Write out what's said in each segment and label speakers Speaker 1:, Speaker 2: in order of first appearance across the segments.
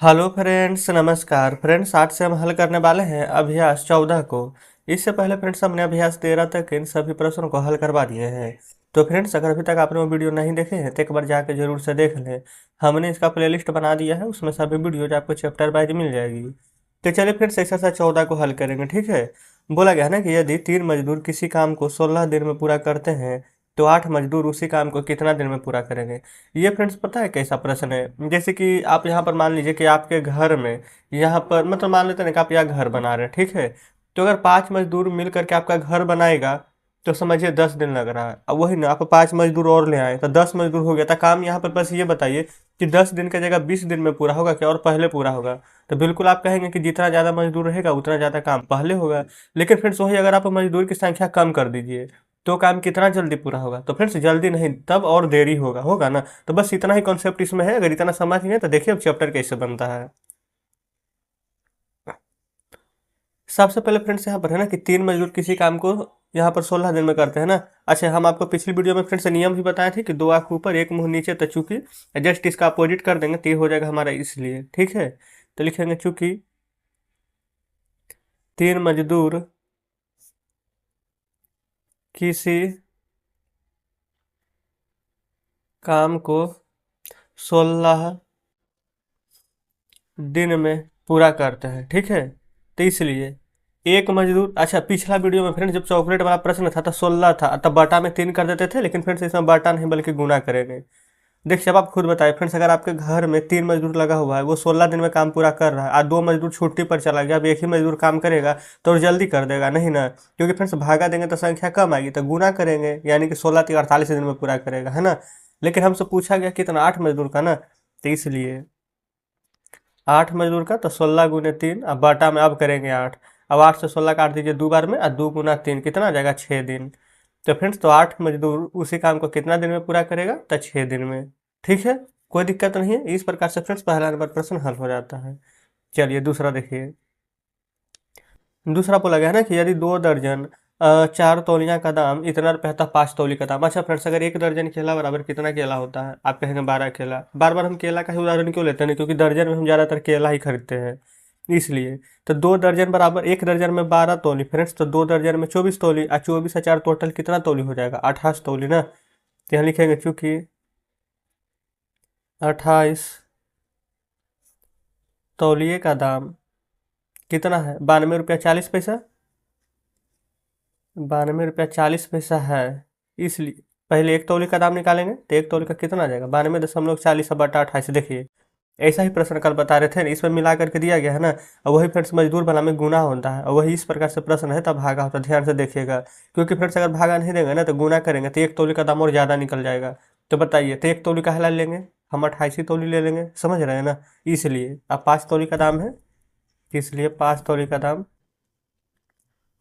Speaker 1: Hello friends, नमस्कार friends. आज से हम हल करने वाले हैं अभ्यास 14 को। इससे पहले फ्रेंड्स हमने अभ्यास 13 तक इन सभी प्रश्नों को हल करवा दिए हैं। तो फ्रेंड्स, अगर अभी तक आपने वो वीडियो नहीं देखे हैं तो एक बार जाके जरूर से देख लें। हमने इसका प्लेलिस्ट बना दिया है, उसमें सभी वीडियोज आपको चैप्टर वाइज मिल जाएगी। तो चलिए फ्रेंड्स, एक्सरसाइज 14 को हल करेंगे। ठीक है। बोला गया है ना कि यदि 3 मजदूर किसी काम को 16 दिन में पूरा करते हैं तो 8 मजदूर उसी काम को कितना दिन में पूरा करेंगे। ये फ्रेंड्स पता है कैसा प्रश्न है, जैसे कि आप यहाँ पर मान लीजिए कि आपके घर में यहाँ पर मतलब मान लेते हैं कि आप यहाँ घर बना रहे हैं। ठीक है। तो अगर 5 मजदूर मिल करके आपका घर बनाएगा तो समझिए 10 दिन लग रहा है। अब वही ना, आप 5 मजदूर और ले आए तो 10 मजदूर हो गया था काम। यहाँ पर बस ये बताइए कि 10 दिन की जगह 20 दिन में पूरा होगा क्या और पहले पूरा होगा। तो बिल्कुल आप कहेंगे कि जितना ज़्यादा मजदूर रहेगा उतना ज़्यादा काम पहले होगा। लेकिन फ्रेंड्स वही, अगर आप मजदूर की संख्या कम कर दीजिए तो काम कितना जल्दी पूरा होगा। तो फ्रेंड्स जल्दी नहीं, तब और देरी होगा होगा ना। तो बस इतना ही कॉन्सेप्ट इसमें है। अगर इतना समझ गए तो देखिए अब चैप्टर कैसे बनता है। सबसे पहले फ्रेंड्स यहाँ पर है ना कि 3 मजदूर किसी काम को यहाँ पर 16 दिन में करते हैं ना। अच्छा, हम आपको पिछली वीडियो में फ्रेंड्स नियम भी बताए थे कि 2 आंख ऊपर एक मुंह नीचे, तो चूंकि जस्ट इसका अपोजिट कर देंगे तो ये हो जाएगा हमारा इसलिए। ठीक है। तो लिखेंगे चूंकि 3 मजदूर किसी काम को 16 दिन में पूरा करते हैं। ठीक है। तो इसलिए एक मजदूर, अच्छा पिछला वीडियो में फ्रेंड्स जब चॉकलेट वाला प्रश्न था तो 16 था, तब बटा में 3 कर देते थे। लेकिन फ्रेंड्स इसमें बटा नहीं बल्कि गुना करेंगे। देखिए अब आप खुद बताइए फ्रेंड्स, अगर आपके घर में 3 मजदूर लगा हुआ है, वो 16 दिन में काम पूरा कर रहा है, आज 2 मजदूर छुट्टी पर चला गया, अब एक ही मजदूर काम करेगा तो वो जल्दी कर देगा नहीं ना। क्योंकि फ्रेंड्स भागा देंगे तो संख्या कम आएगी, तो गुना करेंगे, यानी कि 16 3 48 दिन में पूरा करेगा, है ना। लेकिन हमसे पूछा गया कितना, 8 मजदूर का ना, तो इसलिए 8 मजदूर का तो 16 × 3, अब बाटा में अब करेंगे 8। अब 8 से 16 काट दीजिए 2 बार में, और 2 × 3 कितना आ जाएगा, 6 दिन। तो फ्रेंड्स तो 8 मजदूर उसी काम को कितना दिन में पूरा करेगा, तो 6 दिन में। ठीक है। कोई दिक्कत नहीं है। इस प्रकार से फ्रेंड्स पहला नंबर प्रश्न हल हो जाता है। चलिए दूसरा देखिए। दूसरा बोला गया है ना कि यदि 2 दर्जन 4 तौलियाँ का दाम इतना रुपये था, 5 तौली का दाम। अच्छा फ्रेंड्स, अगर 1 दर्जन केला बराबर कितना केला होता है, आप कहेंगे 12 केला। बार बार हम केला का ही उदाहरण क्यों लेते हैं, क्योंकि दर्जन में हम ज़्यादातर केला ही खरीदते हैं इसलिए। तो 2 दर्जन बराबर 1 दर्जन में 12 तौली फ्रेंड्स, तो 2 दर्जन में 24 तौली, और 24 और 4 टोटल कितना तौली हो जाएगा, 28 तौली ना। तो यहाँ लिखेंगे चूँकि 28 तौलिए का दाम कितना है, 92 रुपया 40 पैसा। 92 रुपया 40 पैसा है। इसलिए पहले 1 तौली का दाम निकालेंगे तो 1 तौली का कितना आ जाएगा, 92.40 बटा 28। देखिए ऐसा ही प्रश्न कल बता रहे थे, इसमें मिला करके दिया गया है ना। और वही फ्रेंड्स मजदूर भला में गुना होता है, और वही इस प्रकार से प्रश्न है तब भागा होता है। ध्यान से देखिएगा, क्योंकि फ्रेंड्स अगर भागा नहीं देंगे ना तो गुना करेंगे तो 1 तौली का दाम और ज़्यादा निकल जाएगा। तो बताइए, तो 1 तौली का हला लेंगे, हम 28 तौली ले लेंगे, समझ रहे हैं ना। इसलिए अब 5 तौली का दाम है, इसलिए 5 तौली का दाम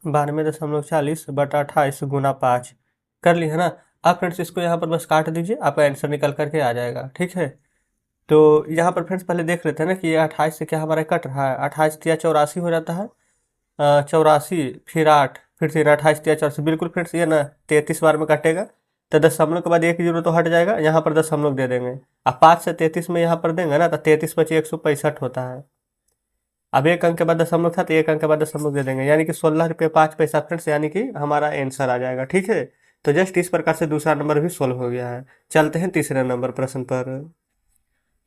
Speaker 1: 92.40 बटा 28 गुना 5 कर लिया है ना। अब फ्रेंड्स इसको यहाँ पर बस काट दीजिए, आपका आंसर निकल करके आ जाएगा। ठीक है। तो यहाँ पर फ्रेंड्स पहले देख लेते हैं ना कि ये 28 से क्या हमारा कट रहा है। 28 तिया 84 हो जाता है, 84 फिर 8 फिर 3, 28 तिया 84, बिल्कुल फ्रेंड्स ये ना 33 बार में कटेगा। तो दशमलव के बाद 1 जीरो तो हट जाएगा, यहाँ पर दशमलव दे देंगे। अब 5 से 33 में यहाँ पर देंगे ना तो 33 × 5 165 होता है। अब 1 अंक के बाद दशमलव था तो 1 अंक के बाद दशमलव दे देंगे, यानी कि 16 रुपये 5 पैसा फ्रेंड्स, यानी कि हमारा आंसर आ जाएगा। ठीक है। तो जस्ट इस प्रकार से दूसरा नंबर भी सोल्व हो गया है। चलते हैं तीसरे नंबर प्रश्न पर।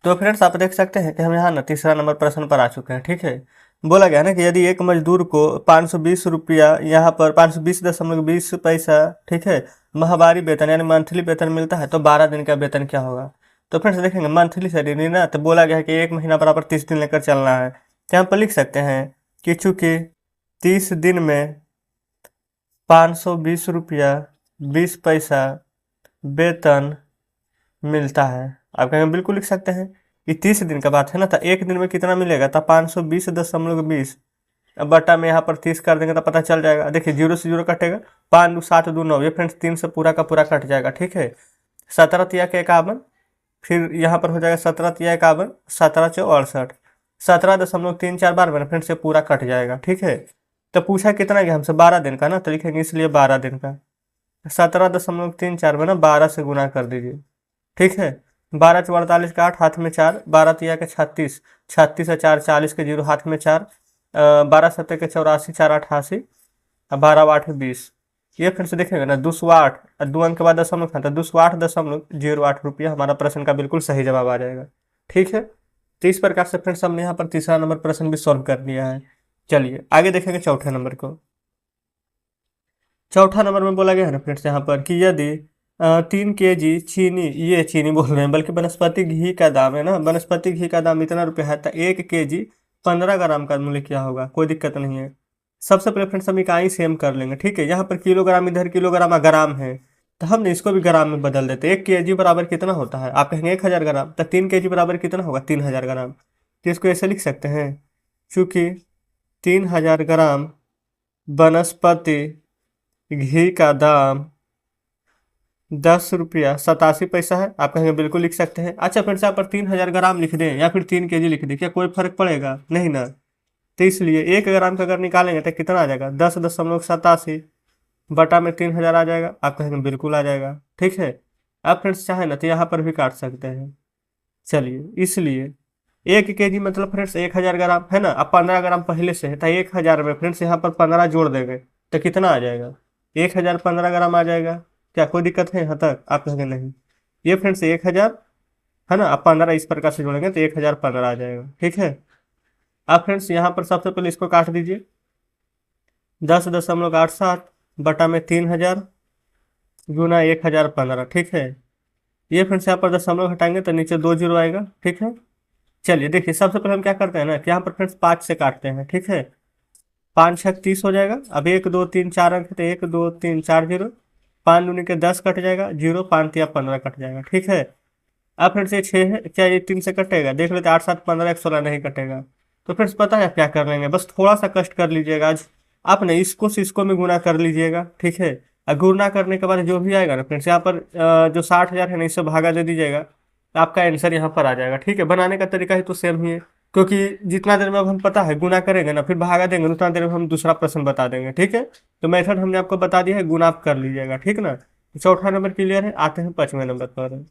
Speaker 1: तो फ्रेंड्स आप देख सकते हैं कि हम यहाँ ना तीसरा नंबर प्रश्न पर आ चुके हैं। ठीक है। बोला गया ना कि यदि एक मजदूर को 520 रुपया, यहाँ पर 520.20 पैसा, ठीक है, माहवारी वेतन यानी मंथली वेतन मिलता है, तो 12 दिन का वेतन क्या होगा। तो फ्रेंड्स देखेंगे मंथली सैलरी ना, तो बोला गया है कि एक महीना बराबर 30 दिन लेकर चलना है। तो यहाँ पर लिख सकते हैं कि चूँकि 30 दिन में 520 रुपया 20 पैसा वेतन मिलता है। आप कहेंगे बिल्कुल लिख सकते हैं, ये 30 दिन का बात है ना, तो एक दिन में कितना मिलेगा, तो 520.20 अब बटा में यहाँ पर 30 कर देंगे तो पता चल जाएगा। देखिए 0 से 0 कटेगा, 5 2 7 2 9, ये फ्रेंड्स 3 से पूरा का पूरा कट जाएगा। ठीक है। 17 तिया के 51, फिर यहाँ पर हो जाएगा 17 तिया 51, 17 चौ 68, 17.34 बार में फ्रेंड्स से पूरा कट जाएगा। ठीक है। तो पूछा कितना गया हमसे, 12 दिन का ना, तो लिखेंगे इसलिए 12 दिन का। 17.34 में ना 12 से गुना कर दीजिए। ठीक है। 12 × 48 का 8, हाथ में 4, 12 तिया के 36, 36 और 4 40 के 0, हाथ में 4, 12 7 के 84, 4 8 88, और 12 8 20। ये फिर से देखेंगे ना, 208 और 2 अंक के बाद दशमलव खाता, 208.08 हमारा प्रश्न का बिल्कुल सही जवाब आ जाएगा। ठीक है, तो इस प्रकार से फ्रेंड्स हमने यहाँ पर तीसरा नंबर प्रश्न भी सॉल्व कर लिया है। चलिए आगे देखेंगे चौथे नंबर को। चौथा नंबर में बोला गया है ना फ्रेंड्स यहाँ पर कि यदि 3 kg चीनी, ये चीनी बोल रहे हैं बल्कि वनस्पति घी का दाम है ना, वनस्पति घी का दाम इतना रुपया है, तो 1 kg 15 ग्राम का मूल्य क्या होगा? कोई दिक्कत नहीं है। सबसे पहले फ्रेंड्स हम इकाई सेम कर लेंगे। ठीक है, यहाँ पर किलोग्राम, इधर किलोग्राम ग्राम है, तो हमने इसको भी ग्राम में बदल देते हैं। 1 kg बराबर कितना होता है? आप कहेंगे 1000 ग्राम, तो 3 kg बराबर कितना होगा? 3000 ग्राम। तो इसको ऐसे लिख सकते हैं, चूँकि 3000 ग्राम वनस्पति घी का दाम 10 रुपया 87 पैसा है। आप कहेंगे बिल्कुल लिख सकते हैं। अच्छा फ्रेंड्स, यहाँ पर 3000 ग्राम लिख दें या फिर 3 kg लिख दें, क्या कोई फर्क पड़ेगा? नहीं ना। तो इसलिए 1 ग्राम का अगर निकालेंगे तो कितना आ जाएगा? 10.87 बटा में 3000 आ जाएगा। आप कहेंगे बिल्कुल आ जाएगा। ठीक है, आप फ्रेंड्स चाहे ना तो यहाँ पर भी काट सकते हैं। चलिए, इसलिए 1 kg मतलब फ्रेंड्स 1000 ग्राम है ना। अब 15 ग्राम पहले से है, तो 1000 में फ्रेंड्स यहाँ पर 15 जोड़ देंगे तो कितना आ जाएगा? 1000 15 ग्राम आ जाएगा। क्या कोई दिक्कत है यहाँ तक? आप कहेंगे नहीं। ये फ्रेंड्स 1000 है ना, अब 15 इस प्रकार से जोड़ेंगे तो 1015 आ जाएगा। ठीक है, अब फ्रेंड्स यहाँ पर सबसे पहले इसको काट दीजिए, 10.87 बटा में 3000 गुना 1015। ठीक है, ये फ्रेंड्स यहाँ पर दशमलव घटाएंगे तो नीचे 2 जीरो आएगा। ठीक है, चलिए देखिए, सबसे पहले हम क्या करते हैं ना कि यहाँ पर फ्रेंड्स 5 से काटते हैं। ठीक है, 5 6 30 हो जाएगा। अब 1 2 3 4 अंक, तो 1 2 3 4 जीरो, 5 दूनी के 10 कट जाएगा, 0 5 तिया 15 कट जाएगा। ठीक है, अब फ्रेंड्स ये 6 है, क्या ये 3 से कटेगा? देख लेते, 8 7 15 116 नहीं कटेगा। तो फ्रेंड्स पता है आप क्या कर लेंगे, बस थोड़ा सा कष्ट कर लीजिएगा आज। आपने इसको से इसको में गुना कर लीजिएगा। ठीक है, और गुना करने के बाद जो भी आएगा ना फ्रेंड्स, यहाँ पर जो 60,000 है ना, इससे भागा दे दीजिएगा, तो आपका आंसर यहाँ पर आ जाएगा। ठीक है, बनाने का तरीका ही तो सेम ही है, क्योंकि जितना देर में अब हम पता है गुना करेंगे ना, फिर भागा देंगे, उतना देर में हम दूसरा प्रश्न बता देंगे। ठीक है, तो मेथड हमने आपको बता दिया है, गुना आप कर लीजिएगा। ठीक ना, चौथा नंबर क्लियर है। आते हैं 5वें नंबर पर।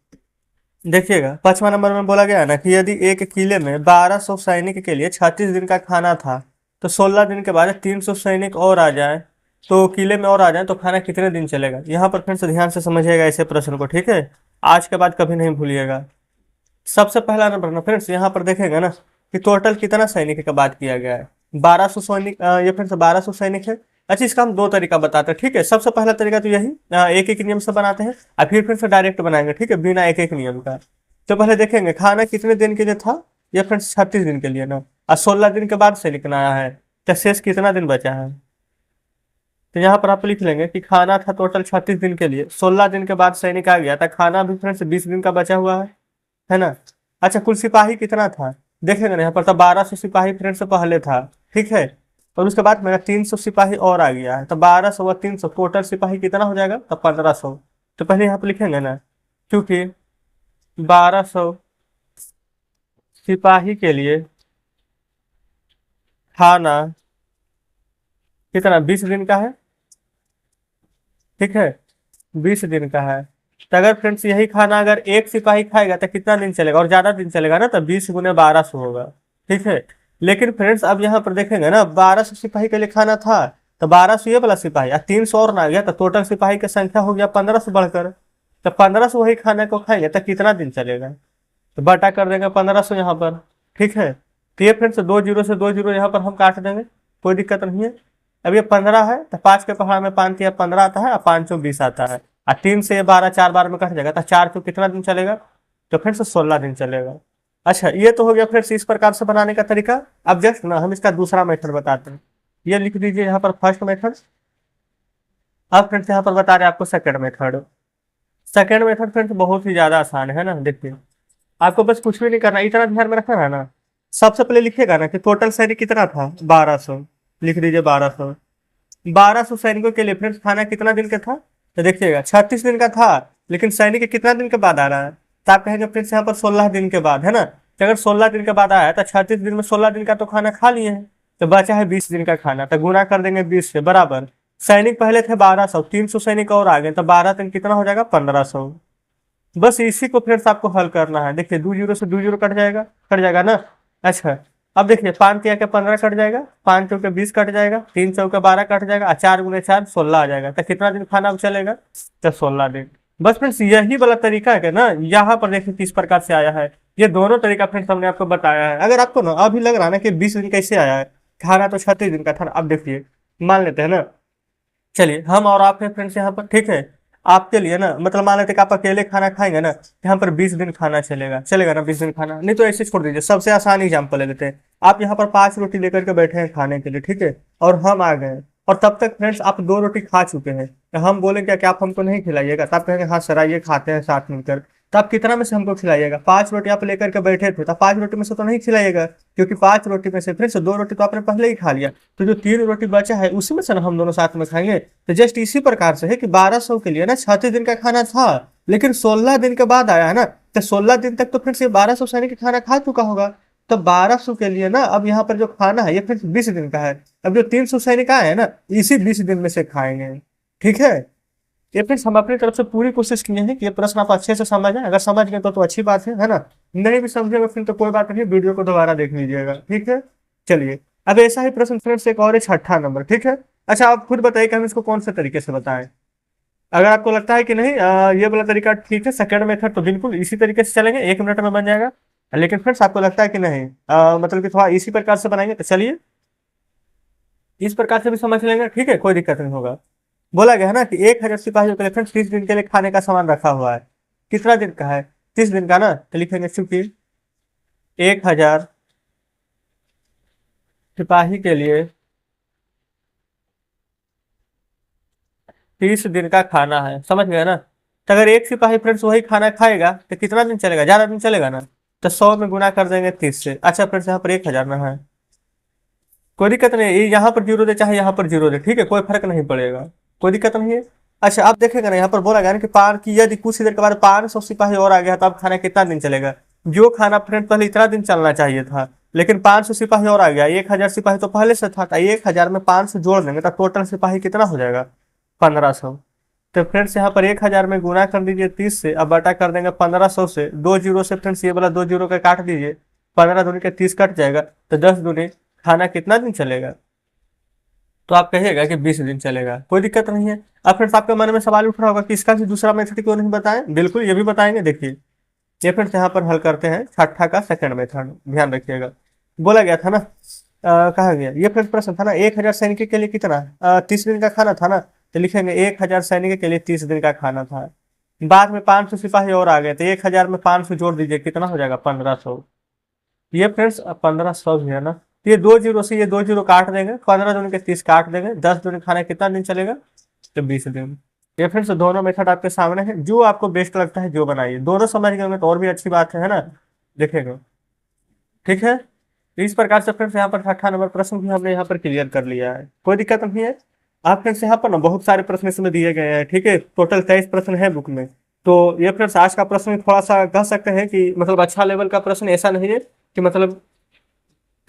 Speaker 1: देखिएगा, 5वां नंबर में बोला गया है ना कि यदि एक किले में 1200 सैनिक के लिए 36 दिन का खाना था, तो 16 दिन के बाद 300 सैनिक और आ जाए, तो किले में और आ जाए, तो खाना कितने दिन चलेगा? यहाँ पर फ्रेंड्स ध्यान से समझिएगा ऐसे प्रश्न को। ठीक है, आज के बाद कभी नहीं भूलिएगा। सबसे पहला नंबर ना फ्रेंड्स, यहाँ पर देखेंगे ना कि टोटल कितना सैनिक का बात किया गया है। 1200 सैनिक, ये फ्रेंड्स 1200 सैनिक है। अच्छा, इसका हम 2 तरीका बताते हैं। ठीक है, सबसे पहला तरीका तो यही, एक एक नियम से बनाते हैं, और फिर से डायरेक्ट बनाएंगे। ठीक है, बिना एक एक नियम का। तो पहले देखेंगे खाना कितने दिन के लिए था, ये फ्रेंड्स 36 दिन के लिए ना, और 16 दिन के बाद सैनिक आया है, तो शेष कितना दिन बचा है? तो यहाँ पर आप लिख लेंगे कि खाना था टोटल 36 दिन के लिए, 16 दिन के बाद सैनिक आ गया, तो खाना भी फ्रेंड्स 20 दिन का बचा हुआ है ना। अच्छा, कुल सिपाही कितना था? देखेंगे ना यहाँ पर, तो 1200 सिपाही फ्रेंड्स से पहले था। ठीक है, और उसके बाद मेरा 300 सिपाही और आ गया है, तो 1200 व 300 टोटल सिपाही कितना हो जाएगा? तो 1500। तो पहले यहाँ पर लिखेंगे ना, क्योंकि 1200 सिपाही के लिए खाना कितना 20 दिन का है। ठीक है, 20 दिन का है। तो अगर फ्रेंड्स यही खाना अगर एक सिपाही खाएगा तो कितना दिन चलेगा? और ज्यादा दिन चलेगा ना, तो 20 गुने 1200 होगा। ठीक है, लेकिन फ्रेंड्स अब यहाँ पर देखेंगे ना, 1200 सिपाही के लिए खाना था, तो 1200 ये वाला सिपाही और 300 और ना गया, तो टोटल सिपाही की संख्या हो गया 1500 बढ़कर। तो 1500 वही खाने को खाएंगे तो कितना दिन चलेगा? तो बटा कर देंगे 1500 यहाँ पर। ठीक है, तो ये फ्रेंड्स 2 जीरो से 2 जीरो यहाँ पर हम काट देंगे, कोई दिक्कत नहीं है। अब ये 15 है, तो 5 के पहाड़ में 5 तिया 15 आता है, और 5 चौ 20 आता है, और 3 से 12 4 बार में कट जाएगा, तो 4 चौ कितना दिन चलेगा? तो फ्रेंड्स 16 दिन चलेगा। अच्छा, ये तो हो गया फ्रेंड्स इस प्रकार से बनाने का तरीका। अब जस्ट ना हम इसका दूसरा मेथड बताते हैं, ये लिख दीजिए यहाँ पर फर्स्ट मेथड। अब फ्रेंड्स यहाँ पर बता रहे हैं आपको second method. Second method friends बहुत ही ज्यादा आसान है ना। देखिए, आपको बस कुछ भी नहीं करना, इतना ध्यान में रखना है ना। सबसे पहले लिखिएगा ना कि टोटल सैनिक कितना था? 1200। लिख दीजिए 1200। 1200 सैनिकों के लिए फ्रेंड्स खाना कितना दिन का था? तो देखिएगा 36 दिन का था, लेकिन सैनिक कितना दिन के बाद आ रहा है? तो आप कहेंगे फ्रेंड्स यहाँ पर 16 दिन के बाद है ना। तो अगर 16 दिन के बाद आया है तो 36 दिन में 16 दिन का तो खाना खा लिए हैं, तो बचा है 20 दिन का खाना, तो गुना कर देंगे 20 से बराबर। सैनिक पहले थे 1200, 300 सैनिक और आ गए, तो 12 दिन कितना हो जाएगा? 1500। बस इसी को फ्रेंड्स आपको हल करना है। देखिए 2 जीरो से 2 जीरो कट जाएगा ना। अच्छा, अब देखिए 5 तिया के 15 कट जाएगा, 5 चौके 20 कट जाएगा, 3 चौके 12 कट जाएगा, और 4 गुने 4 16 आ जाएगा। तो कितना दिन खाना अब चलेगा? तो 16 दिन। बस फ्रेंड्स यही वाला तरीका है ना, यहाँ पर देखिए किस प्रकार से आया है। ये दोनों तरीका फ्रेंड्स हमने आपको बताया है। अगर आपको ना अभी लग रहा है ना कि 20 दिन कैसे आया है, खाना तो 36 दिन का था ना। अब देखिए मान लेते हैं ना, चलिए हम और आप हैं फ्रेंड्स यहाँ पर, ठीक है। आपके लिए ना मतलब मान लेते हैं कि आप अकेले खाना खाएंगे ना, यहाँ पर 20 दिन खाना चलेगा ना 20 दिन खाना। नहीं तो ऐसे छोड़ दीजिए, सबसे आसान एग्जाम्पल ले लेते हैं। आप यहाँ पर 5 रोटी लेकर के बैठे हैं खाने के लिए, ठीक है, और हम आ गए, और तब तक फ्रेंड्स आप 2 रोटी खा चुके हैं। तो हम बोलेंगे कि आप हमको नहीं खिलाइएगा, तो आप कहेंगे हाँ सर आइए खाते हैं साथ मिलकर। तो आप कितना में से हमको खिलाइएगा? 5 रोटी आप लेकर के बैठे थे, तो 5 रोटी में से तो नहीं खिलाइएगा, क्योंकि 5 रोटी में से फ्रेंड्स 2 रोटी तो आपने पहले ही खा लिया। तो जो 3 रोटी बचा है उसी में से ना हम दोनों साथ में खाएंगे। तो जस्ट इसी प्रकार से है कि 1200 के लिए ना 36 दिन का खाना था, लेकिन 16 दिन के बाद आया है ना। तो 16 दिन तक तो फ्रेंड्स ये 1200 सैनिक का खाना खा चुका होगा। तो 1200 के लिए ना अब यहाँ पर जो खाना है ये फ्रेंड्स 20 दिन का है। अब जो 300 सैनिक आए हैं ना, इसी 20 दिन में से खाएंगे, ठीक है। ये फ्रेंड्स हम अपनी तरफ से पूरी कोशिश किए हैं कि ये प्रश्न आप अच्छे से समझ जाए। अगर समझ गए तो अच्छी बात है ना। नहीं भी समझेगा फिर तो कोई बात नहीं, वीडियो को दोबारा देख लीजिएगा, ठीक है। चलिए अब ऐसा ही प्रश्न फ्रेंड्स एक और है, 6ठा नंबर, ठीक है। अच्छा आप खुद बताइए कि हम इसको कौन से तरीके से बताएं। अगर आपको लगता है कि नहीं ये वाला तरीका ठीक है, सेकंड मेथड, तो बिल्कुल इसी तरीके से चलेंगे, 1 मिनट में बन जाएगा। लेकिन फ्रेंड्स आपको लगता है कि नहीं मतलब कि थोड़ा इसी प्रकार से बनाएंगे, तो चलिए इस प्रकार से भी समझ लेंगे, ठीक है, कोई दिक्कत नहीं होगा। बोला गया है ना कि 1000 सिपाहियों के लिए फ्रेंड्स 30 दिन के लिए खाने का सामान रखा हुआ है। कितना दिन का है? 30 दिन का ना। तो लिखेंगे चूंकि 1000 सिपाही के लिए 30 दिन का खाना है, समझ गया ना। तो अगर एक सिपाही फ्रेंड्स वही खाना खाएगा तो कितना दिन चलेगा? ज्यादा दिन चलेगा ना। तो 100 में गुना कर देंगे 30 से। अच्छा फ्रेंड्स यहाँ पर 1000 ना है, कोई दिक्कत नहीं, ये यहाँ पर जीरो दे चाहे यहाँ पर जीरो दे, ठीक है, कोई फर्क नहीं पड़ेगा, कोई दिक्कत नहीं है। अच्छा आप देखेगा ना यहाँ पर बोला गया ना कि पार की यदि कुछ ही देर के बाद 500 सिपाही और आ गया तो अब खाना कितना दिन चलेगा? जो खाना फ्रेंड पहले इतना दिन चलना चाहिए था, लेकिन 500 सिपाही और आ गया, 1000 सिपाही तो पहले से था, 1000 में 500 जोड़ देंगे तो टोटल सिपाही कितना हो जाएगा? 1500। तो फ्रेंड्स यहाँ पर 1000 में गुना कर दीजिए 30 से, अब बटा कर देंगे 1500 से। 2 जीरो से फ्रेंड्स ये वाला 2 जीरो का काट दीजिए, 15 दूनी के 30 कट जाएगा, तो 10 दूनी खाना कितना दिन चलेगा? तो आप कहिएगा कि 20 दिन चलेगा, कोई दिक्कत नहीं है। अब फ्रेंड्स आपके मन में सवाल उठ रहा होगा कि इसका भी दूसरा मेथड क्यों नहीं बताएं? बिल्कुल ये भी बताएंगे। देखिए ये फ्रेंड्स यहाँ पर हल करते हैं 6ठा का सेकंड मेथड, ध्यान रखिएगा। बोला गया था ना कहा गया ये फ्रेंड्स प्रश्न था ना, 1000 सैनिक के लिए कितना 30 दिन का खाना था ना। तो लिखेंगे 1000 सैनिक के लिए 30 दिन का खाना था। बाद में 500 सिपाही और आ गए, तो 1000 में 500 जोड़ दीजिए, कितना हो जाएगा? 1500। ये फ्रेंड्स 1500 भी है ना। तो ये 2 जीरो से ये 2 जीरो काट देंगे, 15 दूनी के 30 काट देंगे, 10 दूनी खाना कितना दिन चलेगा? तो 20 दिन। ये फ्रेंड्स दोनों मेथड आपके सामने है, जो आपको बेस्ट लगता है जो बनाइए। दोनों समझ गए होंगे तो और भी अच्छी बात है ना, देखेगा, ठीक है। तो इस प्रकार से फ्रेंड्स यहाँ पर 6ठा नंबर प्रश्न भी हमने यहाँ पर क्लियर कर लिया है, कोई दिक्कत नहीं है। आप फ्रेंड्स यहाँ पर ना बहुत सारे प्रश्न इसमें दिए गए हैं, ठीक है, टोटल 23 प्रश्न है बुक में। तो ये फ्रेंड्स आज का प्रश्न थोड़ा सा कह सकते हैं कि मतलब अच्छा लेवल का प्रश्न, ऐसा नहीं है कि मतलब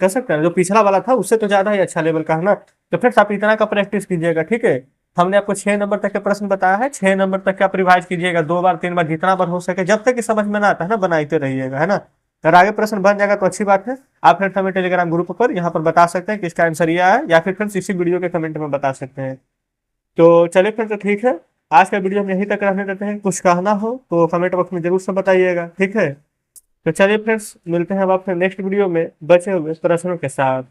Speaker 1: कह सकते हैं जो पिछला वाला था उससे तो ज्यादा ही अच्छा लेवल का है ना। तो फ्रेंड्स आप इतना का प्रैक्टिस कीजिएगा, ठीक है। हमने आपको 6 नंबर तक के प्रश्न बताया है, 6 नंबर तक का आप रिवाइज कीजिएगा 2 बार 3 बार जितना बार हो सके, जब तक कि समझ में ना आता है ना बनाते रहिएगा, है ना। अगर आगे प्रश्न बन जाएगा तो अच्छी बात है। आप फ्रेंड्स हमें टेलीग्राम ग्रुप पर यहाँ पर बता सकते हैं कि इसका आंसर यह है, या फिर फ्रेंड्स इसी वीडियो के कमेंट में बता सकते हैं। तो चलिए फ्रेंड्स तो ठीक है, आज का वीडियो हम यहीं तक रहने देते हैं। कुछ कहना हो तो कमेंट बॉक्स में जरूर से बताइएगा, ठीक है। तो चलिए फ्रेंड्स मिलते हैं अब अपने नेक्स्ट वीडियो में बचे हुए प्रश्नों के साथ।